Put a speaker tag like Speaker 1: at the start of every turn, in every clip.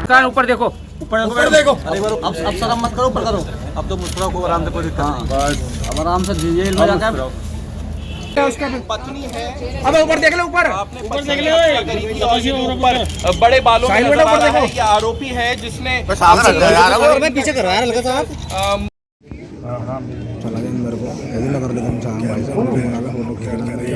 Speaker 1: कान ऊपर देखो,
Speaker 2: ऊपर देखो। अब शर्म मत करो, ऊपर करो। अब तो मुस्कुराओ, कोई आराम से, कोई दिक्कत नहीं। बस अब आराम से जेल में जाकर
Speaker 1: उसका
Speaker 3: पत्नी है।
Speaker 1: अब ऊपर देख लो, ऊपर
Speaker 3: ऊपर देख ले, ऊपर बड़े बालों में नजर आ रहा है। ये आरोपी है जिसने
Speaker 2: पीछे करो यार, लगा साहब
Speaker 4: चला गया अंदर को, ऐसे लगा रहे थे हम भाई साहब फोटो बना के फोटो खींचना।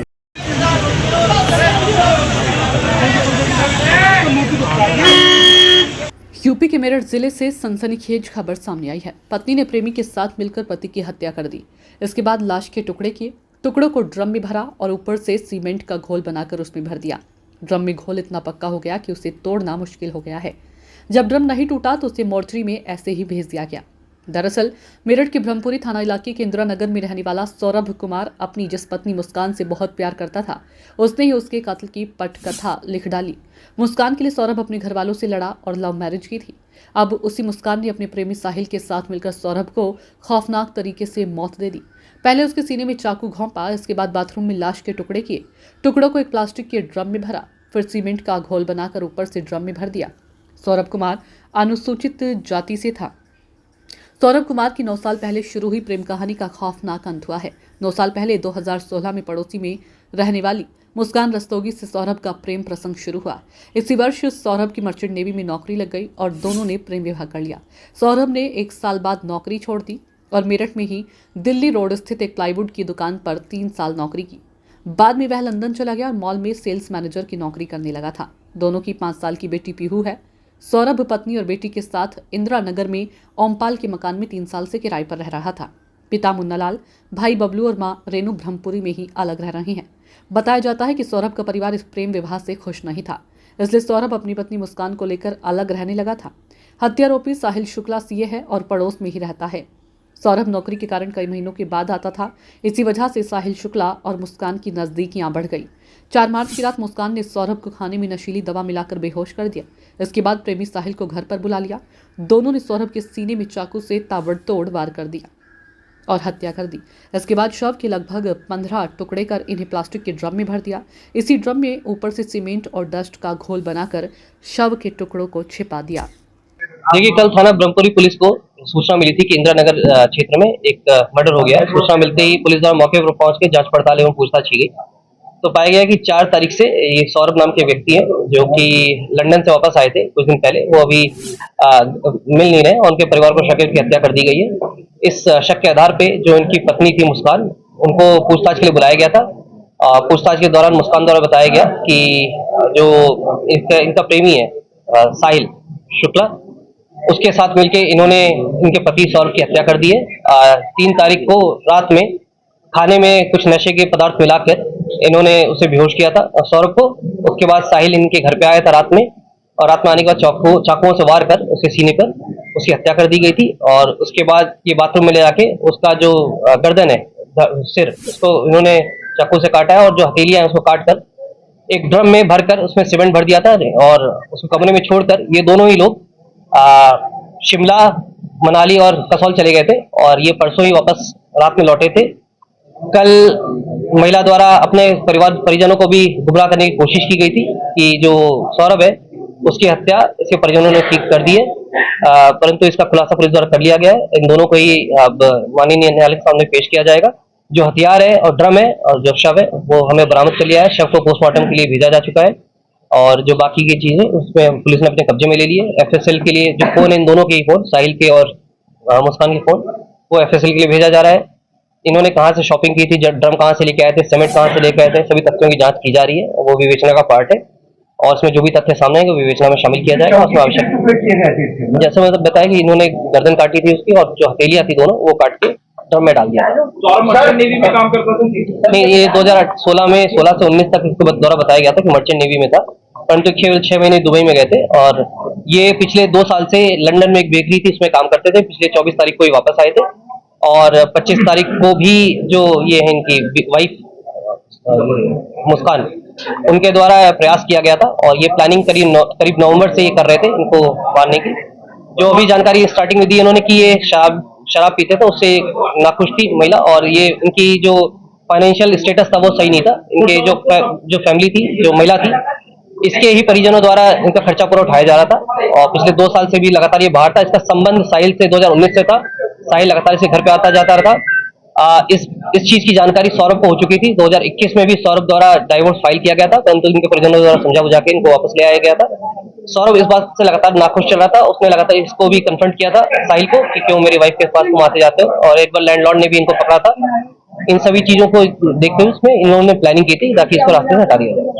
Speaker 5: यूपी के मेरठ जिले से सनसनीखेज खबर सामने आई है। पत्नी ने प्रेमी के साथ मिलकर पति की हत्या कर दी। इसके बाद लाश के टुकड़े किए, टुकड़ों को ड्रम में भरा और ऊपर से सीमेंट का घोल बनाकर उसमें भर दिया। ड्रम में घोल इतना पक्का हो गया कि उसे तोड़ना मुश्किल हो गया है। जब ड्रम नहीं टूटा तो उसे मोर्चरी में ऐसे ही भेज दिया गया। दरअसल मेरठ के ब्रह्मपुरी थाना इलाके के इंदिरा नगर में रहने वाला सौरभ कुमार अपनी जिस पत्नी मुस्कान से बहुत प्यार करता था, उसने ही उसके कत्ल की पटकथा लिख डाली। मुस्कान के लिए सौरभ अपने घर वालों से लड़ा और लव मैरिज की थी। अब उसी मुस्कान ने अपने प्रेमी साहिल के साथ मिलकर सौरभ को खौफनाक तरीके से मौत दे दी। पहले उसके सीने में चाकू घोंपा, इसके बाद बाथरूम में लाश के टुकड़े किए, टुकड़ों को एक प्लास्टिक के ड्रम में भरा, फिर सीमेंट का घोल बनाकर ऊपर से ड्रम में भर दिया। सौरभ कुमार अनुसूचित जाति से था। सौरभ कुमार की 9 साल पहले शुरू हुई प्रेम कहानी का खौफनाक अंत हुआ है। 9 साल पहले 2016 में पड़ोसी में रहने वाली मुस्कान रस्तोगी से सौरभ का प्रेम प्रसंग शुरू हुआ। इसी वर्ष सौरभ की मर्चेंट नेवी में नौकरी लग गई और दोनों ने प्रेम विवाह कर लिया। सौरभ ने 1 साल बाद नौकरी छोड़ दी और मेरठ में ही दिल्ली रोड स्थित एक प्लाईवुड की दुकान पर 3 साल नौकरी की। बाद में वह लंदन चला गया और मॉल में सेल्स मैनेजर की नौकरी करने लगा था। दोनों की 5 साल की बेटी पीहू है। सौरभ पत्नी और बेटी के साथ इंदिरा नगर में ओमपाल के मकान में 3 साल से किराए पर रह रहा था। पिता मुन्नालाल, भाई बबलू और मां रेनू ब्रह्मपुरी में ही अलग रह रहे हैं। बताया जाता है कि सौरभ का परिवार इस प्रेम विवाह से खुश नहीं था, इसलिए सौरभ अपनी पत्नी मुस्कान को लेकर अलग रहने लगा था। हत्यारोपी साहिल शुक्ला सीए है और पड़ोस में ही रहता है। सौरभ नौकरी के कारण कई महीनों के बाद आता था। इसी वजह से साहिल शुक्ला और मुस्कान की नजदीकियां बढ़ गई। 4 मार्च की रात मुस्कान ने सौरभ को खाने में नशीली दवा मिलाकर बेहोश कर दिया। इसके बाद प्रेमी साहिल को घर पर बुला लिया। दोनों ने सौरभ के सीने में चाकू से ताबड़तोड़ वार कर दिया और हत्या कर दी। इसके बाद शव के लगभग 15 टुकड़े कर इन्हें प्लास्टिक के ड्रम में भर दिया। इसी ड्रम में ऊपर से सीमेंट और डस्ट का घोल बनाकर शव के टुकड़ों को छिपा दिया।
Speaker 6: देखिए, कल थाना ब्रह्मपुरी पुलिस को सूचना मिली थी कि इंदिरा नगर क्षेत्र में एक मर्डर हो गया है। सूचना मिलते ही पुलिस द्वारा मौके पर पहुंच के जांच पड़ताल एवं पूछताछ की गई तो पाया गया कि 4 तारीख से ये सौरभ नाम के व्यक्ति हैं जो कि लंदन से वापस आए थे कुछ दिन पहले। वो अभी मिल नहीं रहे और उनके परिवार को शक है कि हत्या कर दी गई है। इस शक के आधार पे जो इनकी पत्नी थी मुस्कान, उनको पूछताछ के लिए बुलाया गया था। पूछताछ के दौरान मुस्कान द्वारा बताया गया कि जो इनका प्रेमी है साहिल शुक्ला, उसके साथ मिलके इन्होंने इनके पति सौरभ की हत्या कर दी है। 3 तारीख को रात में खाने में कुछ नशे के पदार्थ मिलाकर इन्होंने उसे बेहोश किया था सौरभ को। उसके बाद साहिल इनके घर पे आया था रात में और रात में आने के बाद चाकुओं से वार कर उसके सीने पर उसकी हत्या कर दी गई थी। और उसके बाद ये बाथरूम में ले जाके उसका जो गर्दन है, सिर, उसको इन्होंने चाकू से काटा है और जो हथेलियां हैं उसको काट कर एक ड्रम में भरकर उसमें सीमेंट भर दिया था और उसको कमरे में छोड़कर ये दोनों ही लोग शिमला, मनाली और कसौल चले गए थे और ये परसों ही वापस रात में लौटे थे। कल महिला द्वारा अपने परिवार परिजनों को भी गुमराह करने की कोशिश की गई थी कि जो सौरभ है उसकी हत्या इसके परिजनों ने ठीक कर दी है, परंतु इसका खुलासा पुलिस द्वारा कर लिया गया है। इन दोनों को ही अब माननीय न्यायालय के सामने पेश किया जाएगा। जो हथियार है और ड्रम है और जो शव है वो हमें बरामद कर लिया है। शव को पोस्टमार्टम के लिए भेजा जा चुका है और जो बाकी की चीजें उसमें पुलिस ने अपने कब्जे में ले लिए। एफएसएल के लिए जो फोन है, इन दोनों के ही फोन, साहिल के और मुस्कान के फोन, वो एफएसएल के लिए भेजा जा रहा है। इन्होंने कहाँ से शॉपिंग की थी, ड्रम कहाँ से लेके आए थे, सीमेंट कहाँ से लेके आए थे, सभी तथ्यों की जांच की जा रही है। वो विवेचना का पार्ट है और उसमें जो भी तथ्य सामने आएंगे वो विवेचना में शामिल किया जाएगा। उसमें आवश्यक जैसे मतलब बताया कि इन्होंने गर्दन काटी थी उसकी और जो हथेलियां थी दोनों वो काट के ड्रम में डाल दिया।
Speaker 3: नेवी में काम करता था?
Speaker 6: नहीं, ये 2016 में 16 से 19 तक इसके द्वारा बताया गया था कि मर्चेंट नेवी में था, परंतु केवल 6 महीने दुबई में गए थे और ये पिछले 2 साल से लंदन में एक बेकरी थी उसमें काम करते थे। पिछले 24 तारीख को ही वापस आए थे और 25 तारीख को भी जो ये है इनकी वाइफ मुस्कान, उनके द्वारा प्रयास किया गया था और ये प्लानिंग करीब नवंबर से ये कर रहे थे इनको मारने की। जो भी जानकारी स्टार्टिंग में दी इन्होंने कि ये शराब पीते थे, उससे नाखुश थी महिला और ये इनकी जो फाइनेंशियल स्टेटस था वो सही नहीं था। इनके जो फैमिली थी, जो महिला थी, इसके ही परिजनों द्वारा इनका खर्चा पूरा उठाया जा रहा था और पिछले 2 साल से भी लगातार ये बाहर था। इसका संबंध साहिल से 2019 से था। साहिल लगातार इसे घर पे आता जाता रहा। इस चीज की जानकारी सौरभ को हो चुकी थी। 2021 में भी सौरभ द्वारा डाइवोर्स फाइल किया गया था, परंतु इनके परिजनों द्वारा समझा बुझा के इनको वापस ले आया गया था। सौरभ इस बात से लगातार नाखुश चल रहा था। उसने लगातार इसको भी कन्फ्रंट किया था साहिल को कि क्यों मेरी वाइफ के पास तुम आते जाते हो, और एक बार लैंडलॉर्ड ने भी इनको पकड़ा था। इन सभी चीजों को देखते हुए इसमें इन्होंने प्लानिंग की थी ताकि इसको रास्ते से हटा दिया जाए।